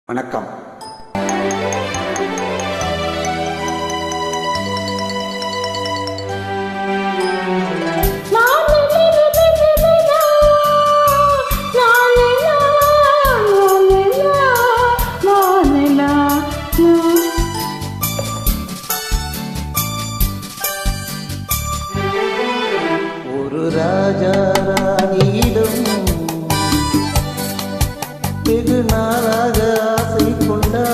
வணக்கம். ஒரு ராஜா ராணியிடம் வெகு நாளாக ஆசை கொண்டார்.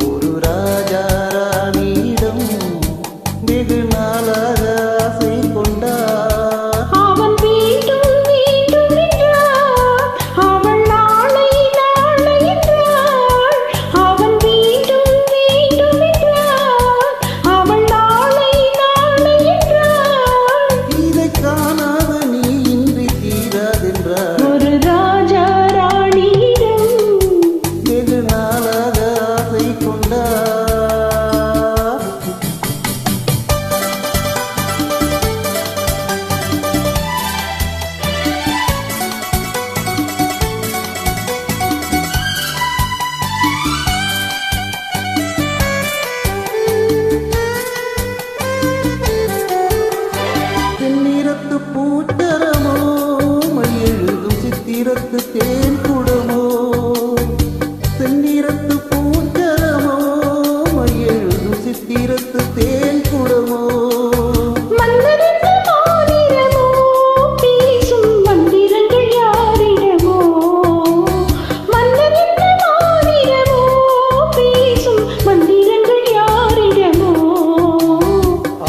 ஒரு ராஜா ராணியிடம் வெகு நாளாக ஆசை கொண்டார். அவன் வேண்டும் வேண்டும் என்றார், அவள் நாளை நாளை என்றாள். அவன் வேண்டும் வேண்டும் என்றார், அவள் நாளை நாளை என்றாள். இதை காணாத நீ இன்றி தீராதென்றார். ஒரு ராஜா ராணியிடம் வெகு நாளாக ஆசை கொண்டார். தென்னிறத்து பூச்சரமோ மையெழுதும் சித்திரத்து தேன் குடமோ. தென்னிறத்து பூச்சரமோ மையெழுதும் சித்திரத்து தேன் குடமோ. மன்னரென்று மாறிடமோ, பேசும் மந்திரங்கள் யாரிடமோ. மன்னரென்று மாறிடமோ, பேசும் மந்திரங்கள் யாரிடமோ.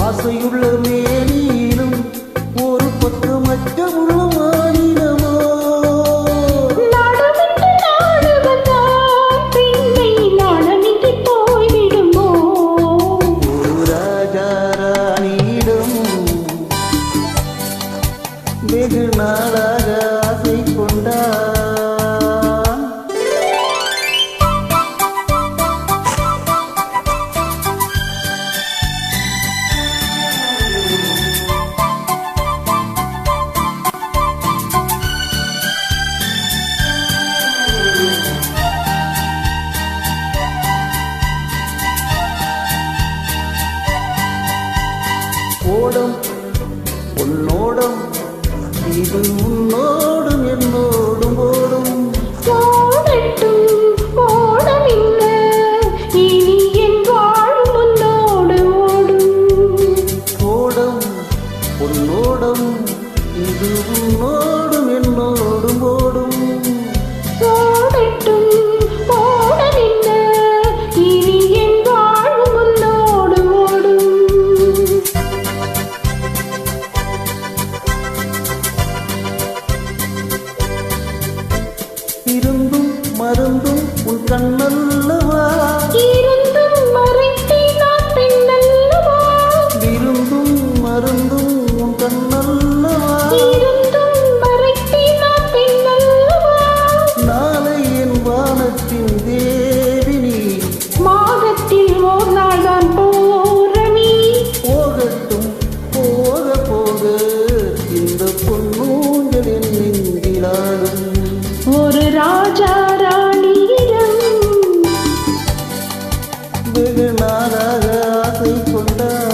ஆசையுள்ள மேனியிலும் ஒரு பக்கம் அச்சமுள்ள மாநிலமோ. நாடமிட்டு நாடு வந்தால் பெண்ணை நாணமின்றி போய்விடுமோ. ஒரு ராஜா ராணியிடம் வெகு நாளாக ஆசை கொண்டார். ஓடம் உன்னோடம் இது உன்னோடும் என்னோடும் ஓடும். ஓடட்டும் ஓடமில்ல, இனி என் வாழும் உன்னோடு ஓடும். ஓடம் உன்னோடம் இது உன்னோடும் என்னோடும் ஓடும். ஓடட்டும் ஓடமில்ல, இனி என் வாழும் உன்னோடு ஓடும். இருந்தும் மருந்தும் உன் கண்ணல்லவா. இருந்தும் மறைத்தே நான் பெண்ணல்லவா. விருந்தும் மருந்தும் உன் கண்ணல்லவா. இருந்தும் மறைத்தே நான் பெண்ணல்லவா. நாளை என் வானத்தின் தேவினி. மாதத்தில் ஓர் நாள் தான் பௌர்ணமி. போகட்டும் போக போக இந்த பொன்னூஞ்சல் என் நெஞ்சிலாடும். ஒரு ராஜா ராணியிடம் வெகு நாளாக ஆசை கொண்டார்.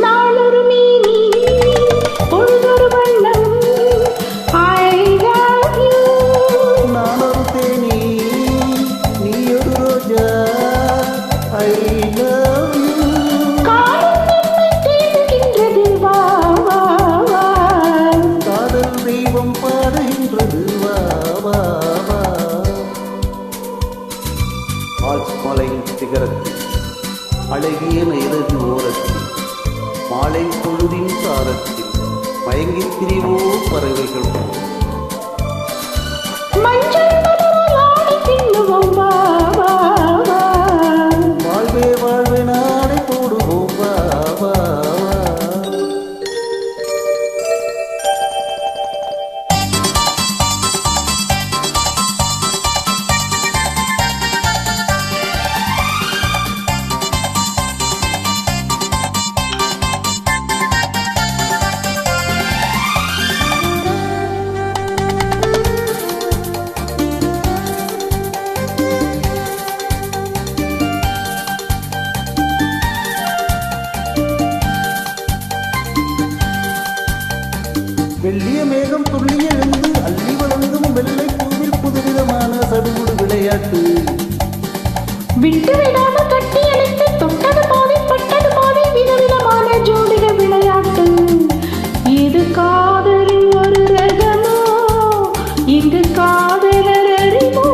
நாளொரு மீனி பொழுதொரு வண்ணம். I love you. நானொரு Theni நீயொரு Roja. I love you. காலம் என்னை தேடுகின்றது, வா வா வா. காதல் தெய்வம் பாடுகின்றது, வா வா வா. ஆல்ஸ் மலையின் சிகரத்தில் அழகிய இலகு ஓரத்தில் மாலை பொழுதின் சாரத்தில் மயங்கித் திரிவோ பறவைகள். இங்கு காதலர் அறிவோ